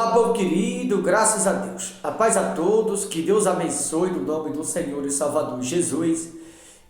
Olá, povo querido, graças a Deus. A paz a todos, que Deus abençoe no nome do Senhor e Salvador Jesus.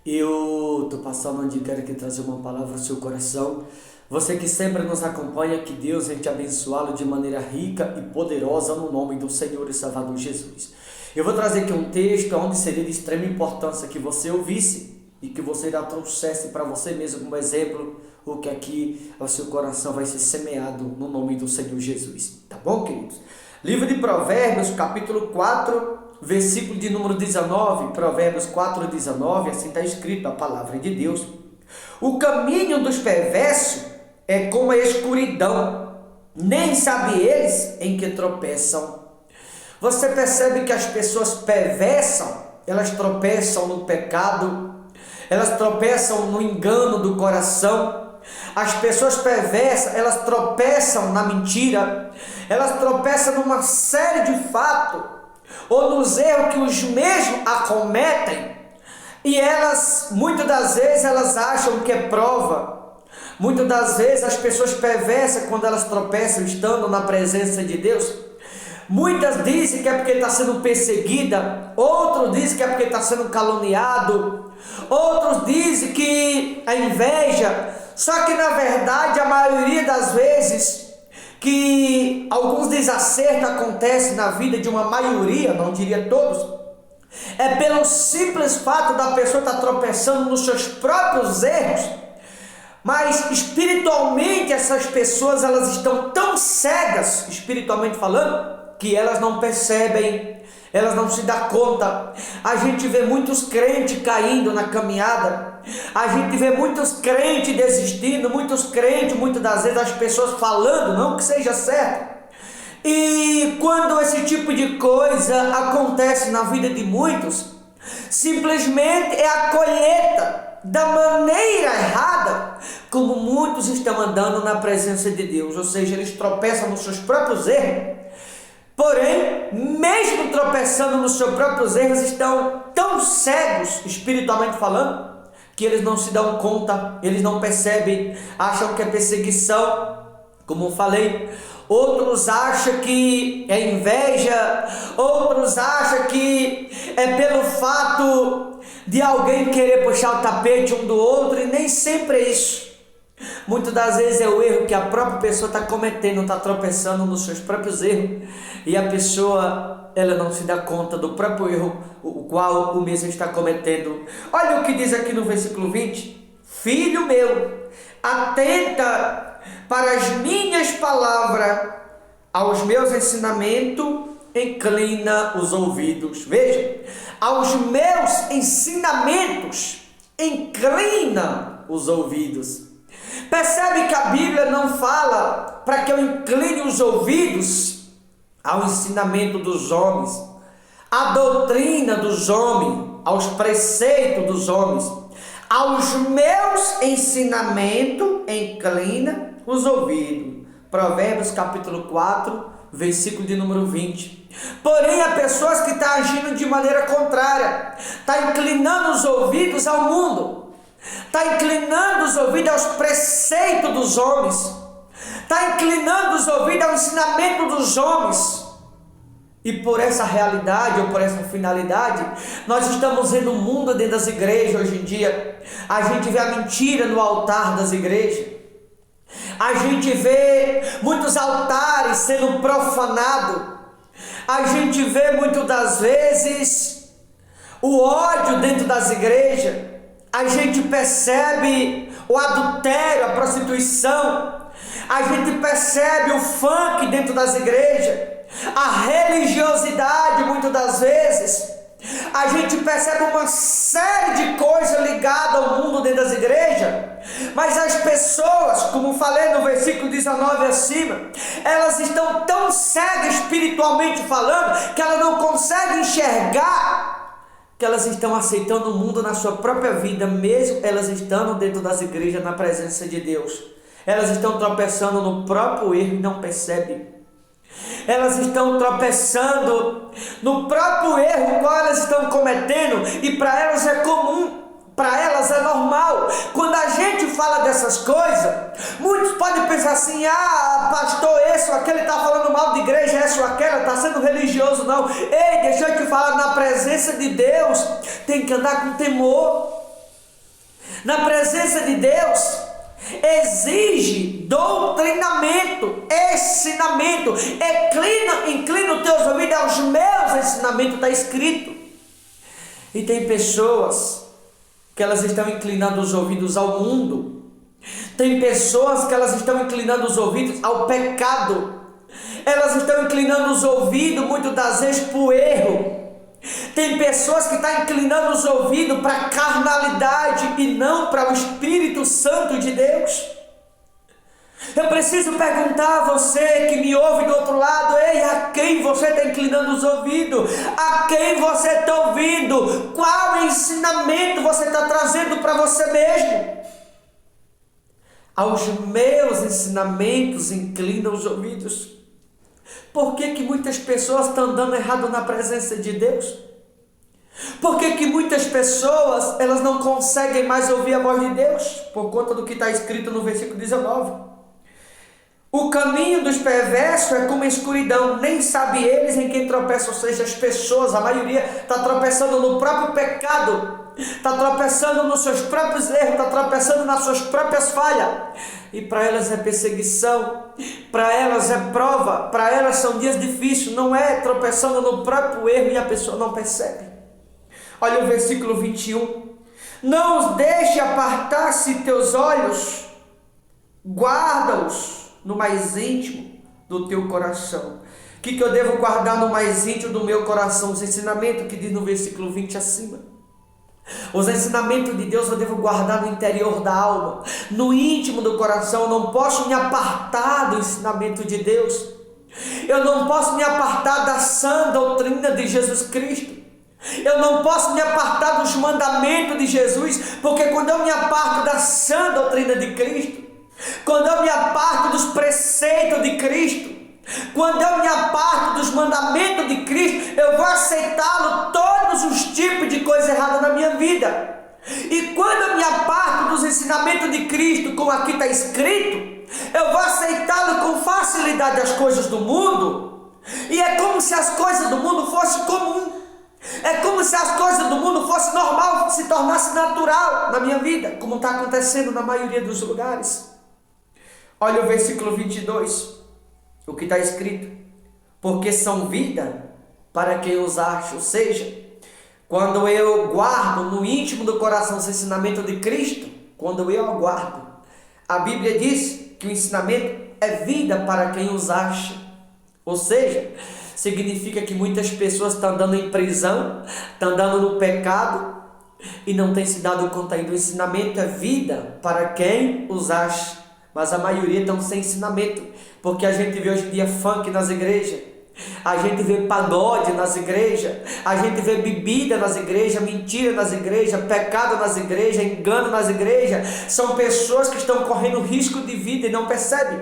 Eu estou passando onde quero que trazer uma palavra ao seu coração. Você que sempre nos acompanha, que Deus venha te abençoá-lo de maneira rica e poderosa no nome do Senhor e Salvador Jesus. Eu vou trazer aqui um texto onde seria de extrema importância que você ouvisse e que você já trouxesse para você mesmo como exemplo o que aqui ao seu coração vai ser semeado no nome do Senhor Jesus. Tá bom, queridos? Livro de Provérbios, capítulo 4, versículo de número 19, Provérbios 4, 19, assim está escrito a palavra de Deus. O caminho dos perversos é como a escuridão, nem sabe eles em que tropeçam. Você percebe que as pessoas perversas, elas tropeçam no pecado, elas tropeçam no engano do coração. As pessoas perversas, elas tropeçam na mentira, elas tropeçam numa série de fatos, ou nos erros que os mesmos acometem, e elas, muitas das vezes, elas acham que é prova. Muitas das vezes, as pessoas perversas, quando elas tropeçam, estando na presença de Deus, muitas dizem que é porque está sendo perseguida, outros dizem que é porque está sendo caluniado, outros dizem que a inveja. Só que na verdade a maioria das vezes que alguns desacertos acontecem na vida de uma maioria, não diria todos, é pelo simples fato da pessoa estar tropeçando nos seus próprios erros. Mas espiritualmente essas pessoas, elas estão tão cegas, espiritualmente falando, que elas não percebem, elas não se dão conta. A gente vê muitos crentes caindo na caminhada, a gente vê muitos crentes desistindo, muitos crentes, muitas das vezes as pessoas falando, não que seja certo. E quando esse tipo de coisa acontece na vida de muitos, simplesmente é a colheita da maneira errada como muitos estão andando na presença de Deus, ou seja, eles tropeçam nos seus próprios erros. Porém, mesmo tropeçando nos seus próprios erros, estão tão cegos, espiritualmente falando, que eles não se dão conta, eles não percebem, acham que é perseguição, como eu falei. Outros acham que é inveja, outros acham que é pelo fato de alguém querer puxar o tapete um do outro, e nem sempre é isso. Muitas das vezes é o erro que a própria pessoa está cometendo, está tropeçando nos seus próprios erros, e a pessoa, ela não se dá conta do próprio erro o qual o mesmo está cometendo. Olha o que diz aqui no versículo 20: Filho meu, atenta para as minhas palavras, aos meus ensinamentos inclina os ouvidos. Veja, aos meus ensinamentos inclina os ouvidos. Percebe que a Bíblia não fala para que eu incline os ouvidos ao ensinamento dos homens, à doutrina dos homens, aos preceitos dos homens. Aos meus ensinamentos inclina os ouvidos. Provérbios capítulo 4, versículo de número 20. Porém, há pessoas que estão agindo de maneira contrária, está inclinando os ouvidos ao mundo, está inclinando os ouvidos aos preceitos dos homens, está inclinando os ouvidos ao ensinamento dos homens. E por essa realidade, ou por essa finalidade, nós estamos vendo o mundo dentro das igrejas hoje em dia. A gente vê a mentira no altar das igrejas, a gente vê muitos altares sendo profanados, a gente vê muitas das vezes o ódio dentro das igrejas, a gente percebe o adultério, a prostituição, a gente percebe o funk dentro das igrejas, a religiosidade muitas das vezes, a gente percebe uma série de coisas ligadas ao mundo dentro das igrejas. Mas as pessoas, como falei no versículo 19 acima, elas estão tão cegas espiritualmente falando, que elas não conseguem enxergar que elas estão aceitando o mundo na sua própria vida, mesmo elas estando dentro das igrejas na presença de Deus. Elas estão tropeçando no próprio erro e não percebem. Elas estão tropeçando no próprio erro qual elas estão cometendo, e para elas é comum Para elas é normal. Quando a gente fala dessas coisas, muitos podem pensar assim: ah, pastor, esse ou aquele está falando mal de igreja, esse ou aquela está sendo religioso. Não. Ei, deixa eu te falar, na presença de Deus tem que andar com temor. Na presença de Deus exige doutrinamento, ensinamento. Inclina os teus ouvidos aos meus ensinamentos, está escrito. E tem pessoas que elas estão inclinando os ouvidos ao mundo. Tem pessoas que elas estão inclinando os ouvidos ao pecado. Elas estão inclinando os ouvidos muitas das vezes para o erro. Tem pessoas que estão inclinando os ouvidos para a carnalidade e não para o Espírito Santo de Deus. Eu preciso perguntar a você que me ouve do outro lado: ei, a quem você está inclinando os ouvidos? A quem você está ouvindo? Qual ensinamento você está trazendo para você mesmo? Aos meus ensinamentos inclinam os ouvidos. Por que muitas pessoas estão andando errado na presença de Deus? Por que muitas pessoas elas não conseguem mais ouvir a voz de Deus? Por conta do que está escrito no versículo 19. O caminho dos perversos é como a escuridão, nem sabe eles em quem tropeçam. Ou seja, as pessoas, a maioria está tropeçando no próprio pecado, está tropeçando nos seus próprios erros, está tropeçando nas suas próprias falhas. E para elas é perseguição, para elas é prova, para elas são dias difíceis. Não é tropeçando no próprio erro e a pessoa não percebe. Olha o versículo 21. Não os deixe apartar-se teus olhos, guarda-os no mais íntimo do teu coração. O que eu devo guardar no mais íntimo do meu coração? Os ensinamentos que diz no versículo 20 acima. Os ensinamentos de Deus eu devo guardar no interior da alma, no íntimo do coração. Eu não posso me apartar do ensinamento de Deus. Eu não posso me apartar da sã doutrina de Jesus Cristo. Eu não posso me apartar dos mandamentos de Jesus, porque quando eu me aparto da sã doutrina de Cristo, quando eu me aparto dos preceitos de Cristo, quando eu me aparto dos mandamentos de Cristo, eu vou aceitá-lo todos os tipos de coisa errada na minha vida. E quando eu me aparto dos ensinamentos de Cristo, como aqui está escrito, eu vou aceitá-lo com facilidade as coisas do mundo. E é como se as coisas do mundo fossem comum. É como se as coisas do mundo fossem normal, se tornasse natural na minha vida, como está acontecendo na maioria dos lugares. Olha o versículo 22, o que está escrito: porque são vida para quem os acha. Ou seja, quando eu guardo no íntimo do coração os ensinamentos de Cristo, quando eu aguardo, a Bíblia diz que o ensinamento é vida para quem os acha. Ou seja, significa que muitas pessoas estão andando em prisão, estão andando no pecado e não têm se dado conta ainda. O ensinamento é vida para quem os acha. Mas a maioria estão sem ensinamento, porque a gente vê hoje em dia funk nas igrejas, a gente vê pagode nas igrejas, a gente vê bebida nas igrejas, mentira nas igrejas, pecado nas igrejas, engano nas igrejas. São pessoas que estão correndo risco de vida e não percebem,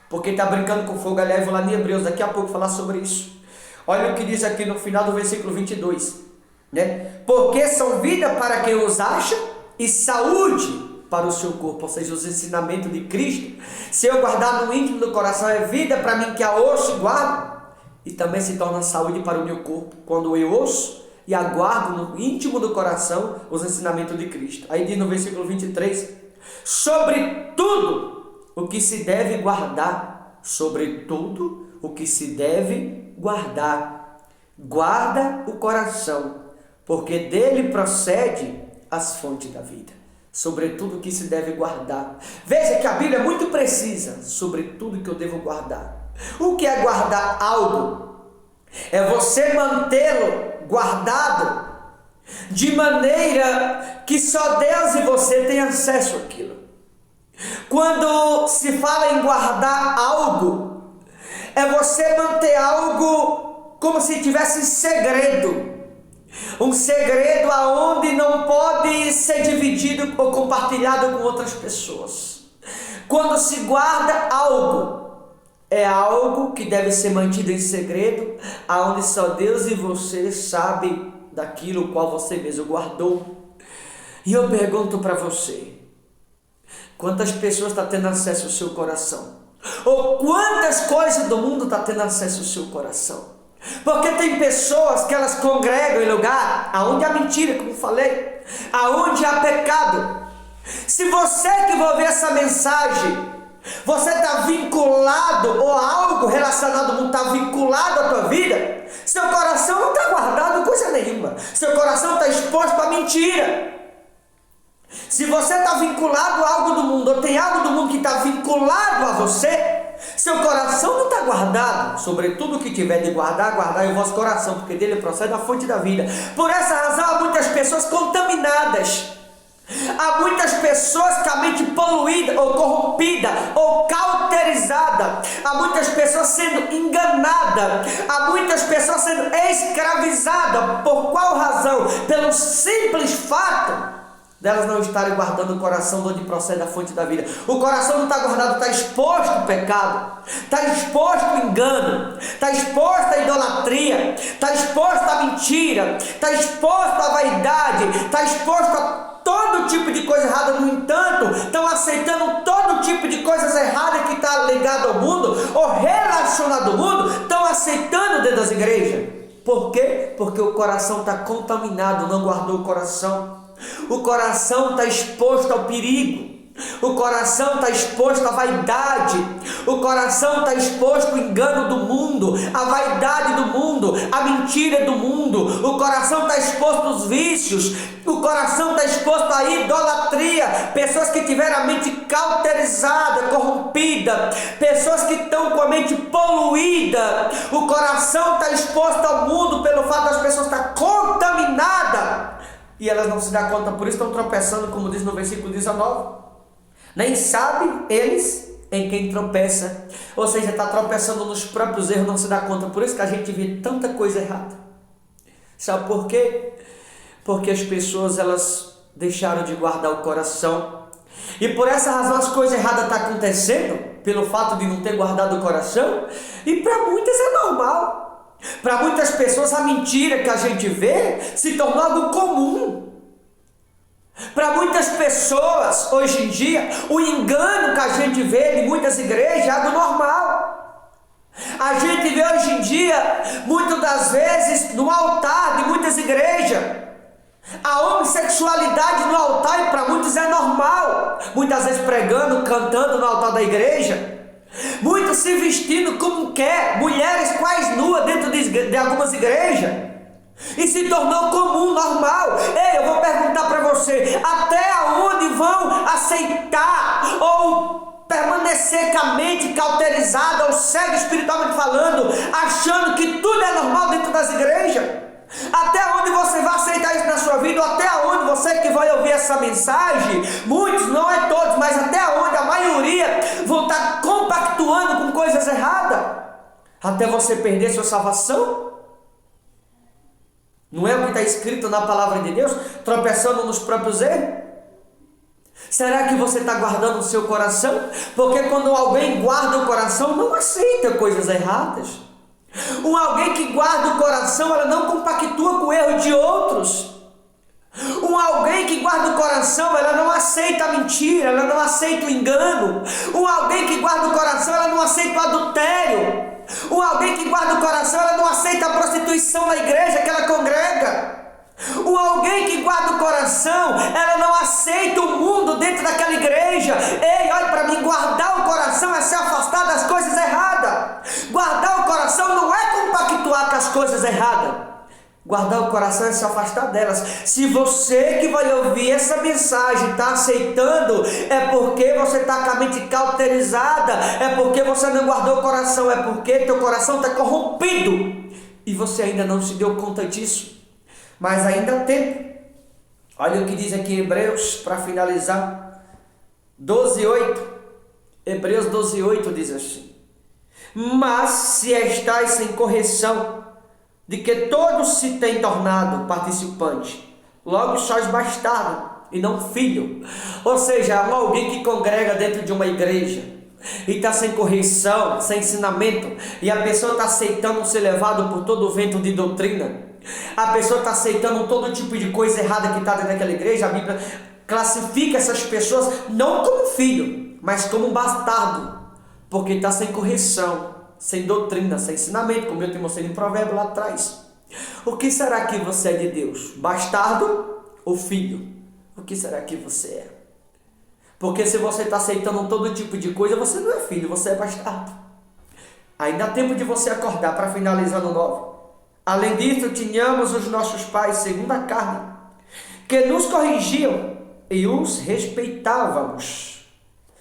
porque está brincando com fogo. Aliás, vou lá em Hebreus daqui a pouco falar sobre isso. Olha o que diz aqui no final do versículo 22, né? Porque são vida para quem os acha e saúde para o seu corpo. Ou seja, os ensinamentos de Cristo, se eu guardar no íntimo do coração, é vida para mim que a ouço e guardo, e também se torna saúde para o meu corpo, quando eu ouço e aguardo no íntimo do coração os ensinamentos de Cristo. Aí diz no versículo 23, sobre tudo o que se deve guardar, sobre tudo o que se deve guardar, guarda o coração, porque dele procede as fontes da vida. Sobre tudo que se deve guardar. Veja que a Bíblia é muito precisa sobre tudo que eu devo guardar. O que é guardar algo? É você mantê-lo guardado de maneira que só Deus e você têm acesso àquilo. Quando se fala em guardar algo, é você manter algo como se tivesse segredo. Um segredo aonde não pode ser dividido ou compartilhado com outras pessoas. Quando se guarda algo, é algo que deve ser mantido em segredo, aonde só Deus e você sabem daquilo qual você mesmo guardou. E eu pergunto para você, quantas pessoas estão tendo acesso ao seu coração? Ou quantas coisas do mundo estão tendo acesso ao seu coração? Porque tem pessoas que elas congregam em lugar aonde há mentira, como falei, aonde há pecado. Se você que vai ouvir essa mensagem, você está vinculado, ou algo relacionado ao mundo está vinculado à tua vida, seu coração não está guardado coisa nenhuma, seu coração está exposto à mentira. Se você está vinculado a algo do mundo, ou tem algo do mundo que está vinculado a você, seu coração não está guardado. Sobretudo o que tiver de guardar, guardar em vosso coração, porque dele procede a fonte da vida. Por essa razão há muitas pessoas contaminadas, há muitas pessoas com a mente poluída, ou corrompida, ou cauterizada, há muitas pessoas sendo enganadas, há muitas pessoas sendo escravizadas. Por qual razão? Pelo simples fato delas não estarem guardando o coração de onde procede a fonte da vida. O coração não está guardado, está exposto ao pecado, está exposto ao engano, está exposto à idolatria, está exposto à mentira, está exposto à vaidade, está exposto a todo tipo de coisa errada. No entanto, estão aceitando todo tipo de coisas erradas que está ligado ao mundo ou relacionado ao mundo, estão aceitando dentro das igrejas. Por quê? Porque o coração está contaminado, não guardou o coração. O coração está exposto ao perigo, o coração está exposto à vaidade, o coração está exposto ao engano do mundo, à vaidade do mundo, à mentira do mundo, o coração está exposto aos vícios, o coração está exposto à idolatria, pessoas que tiveram a mente cauterizada, corrompida, pessoas que estão com a mente poluída, o coração está exposto ao mundo pelo fato das pessoas estar contaminadas. E elas não se dão conta, por isso estão tropeçando, como diz no versículo 19. Nem sabem eles em quem tropeça. Ou seja, está tropeçando nos próprios erros, não se dá conta. Por isso que a gente vê tanta coisa errada. Sabe por quê? Porque as pessoas, elas deixaram de guardar o coração. E por essa razão as coisas erradas estão acontecendo, pelo fato de não ter guardado o coração. E para muitas é normal. Para muitas pessoas a mentira que a gente vê se tornou algo comum. Para muitas pessoas hoje em dia o engano que a gente vê em muitas igrejas é algo normal. A gente vê hoje em dia, muitas das vezes, no altar de muitas igrejas, a homossexualidade no altar, e para muitos é normal. Muitas vezes pregando, cantando no altar da igreja. Muitos se vestindo como quer, mulheres quase nuas dentro de algumas igrejas, e se tornou comum, normal. Ei, eu vou perguntar para você, até onde vão aceitar ou permanecer com a mente cauterizada ou cego espiritualmente falando, achando que tudo é normal dentro das igrejas? Até onde você vai aceitar isso na sua vida? Ou até onde você que vai ouvir essa mensagem, muitos, não é todos, mas até onde a maioria vão estar compactuando com coisas erradas? Até você perder sua salvação? Não é o que está escrito na palavra de Deus? Tropeçando nos próprios erros? Será que você está guardando o seu coração? Porque quando alguém guarda o coração, não aceita coisas erradas. Alguém que guarda o coração, ela não compactua com o erro de outros. Alguém que guarda o coração, ela não aceita a mentira, ela não aceita o engano. Alguém que guarda o coração, ela não aceita o adultério. Alguém que guarda o coração, ela não aceita a prostituição na igreja que ela congrega. Alguém que guarda o coração, ela não aceita o mundo dentro daquela igreja. Ei, olha para mim, guardar o coração é se afastar das coisas erradas. Guardar o coração não é compactuar com as coisas erradas. Guardar o coração é se afastar delas. Se você que vai ouvir essa mensagem está aceitando, é porque você está com a mente cauterizada, é porque você não guardou o coração, é porque teu coração está corrompido e você ainda não se deu conta disso. Mas ainda há tempo. Olha o que diz aqui em Hebreus, para finalizar, 12:8. Hebreus 12:8 diz assim: mas se estáis sem correção, de que todos se têm tornado participante, logo sois bastardo e não filho. Ou seja, alguém que congrega dentro de uma igreja e está sem correção, sem ensinamento, e a pessoa está aceitando ser levado por todo o vento de doutrina, A pessoa está aceitando todo tipo de coisa errada que está dentro daquela igreja. A Bíblia classifica essas pessoas não como filho, mas como um bastardo, porque está sem correção, sem doutrina, sem ensinamento, como eu te mostrei em Provérbio lá atrás. O que será que você é de Deus? Bastardo ou filho? O que será que você é? Porque se você está aceitando todo tipo de coisa, você não é filho, você é bastardo. Ainda há tempo de você acordar para finalizar no 9. Além disso, tínhamos os nossos pais, segundo a carne, que nos corrigiam e os respeitávamos.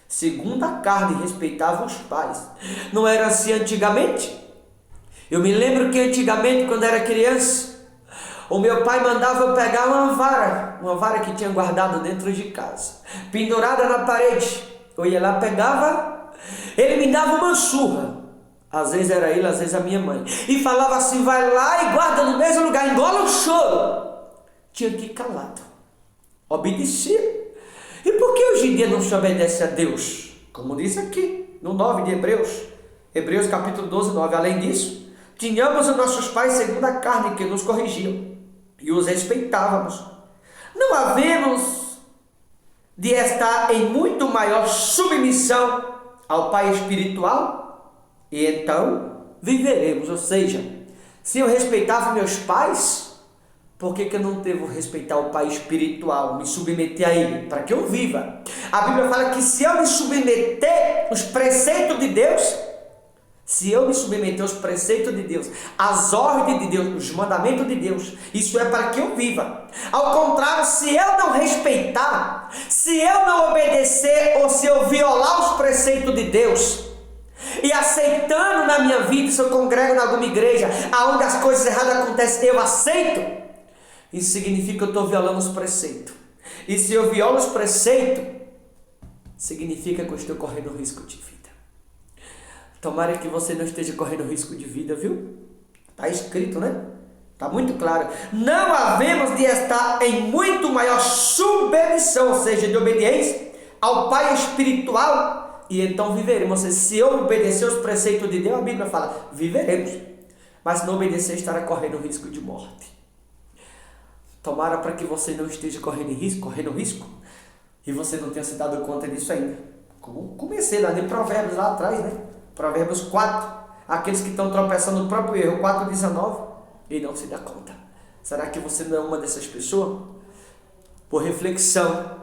Segundo a carne, respeitavam os pais. Não era assim antigamente? Eu me lembro que antigamente, quando era criança, o meu pai mandava eu pegar uma vara que tinha guardado dentro de casa, pendurada na parede. Eu ia lá, pegava, ele me dava uma surra. Às vezes era ele, às vezes a minha mãe. E falava assim, vai lá e guarda no mesmo lugar, engola o choro. Tinha que ir calado. Obedecia. E por que hoje em dia não se obedece a Deus? Como diz aqui, no 9 de Hebreus. Hebreus capítulo 12, 9. Além disso, tínhamos os nossos pais segundo a carne que nos corrigiam. E os respeitávamos. Não havemos de estar em muito maior submissão ao Pai espiritual? E então viveremos. Ou seja, se eu respeitava meus pais, por que eu não devo respeitar o Pai espiritual, me submeter a Ele, para que eu viva? A Bíblia fala que se eu me submeter aos preceitos de Deus, de Deus, as ordens de Deus, os mandamentos de Deus, isso é para que eu viva. Ao contrário, se eu não respeitar, se eu não obedecer ou se eu violar os preceitos de Deus, e aceitando na minha vida, se eu congrego em alguma igreja onde as coisas erradas acontecem, eu aceito, isso significa que eu estou violando os preceitos. E se eu violo os preceitos, significa que eu estou correndo risco de vida. Tomara que você não esteja correndo risco de vida, viu? Está escrito, né? Está muito claro. Não havemos de estar em muito maior submissão, ou seja, de obediência ao Pai espiritual, e então viveremos. Se eu obedecer os preceitos de Deus, a Bíblia fala, viveremos. Mas se não obedecer, estará correndo risco de morte. Tomara para que você não esteja correndo risco, e você não tenha se dado conta disso ainda. Como comecei lá em Provérbios, lá atrás, né? Provérbios 4. Aqueles que estão tropeçando no próprio erro, 4,19, e não se dá conta. Será que você não é uma dessas pessoas? Por reflexão,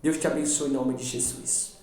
Deus te abençoe em nome de Jesus.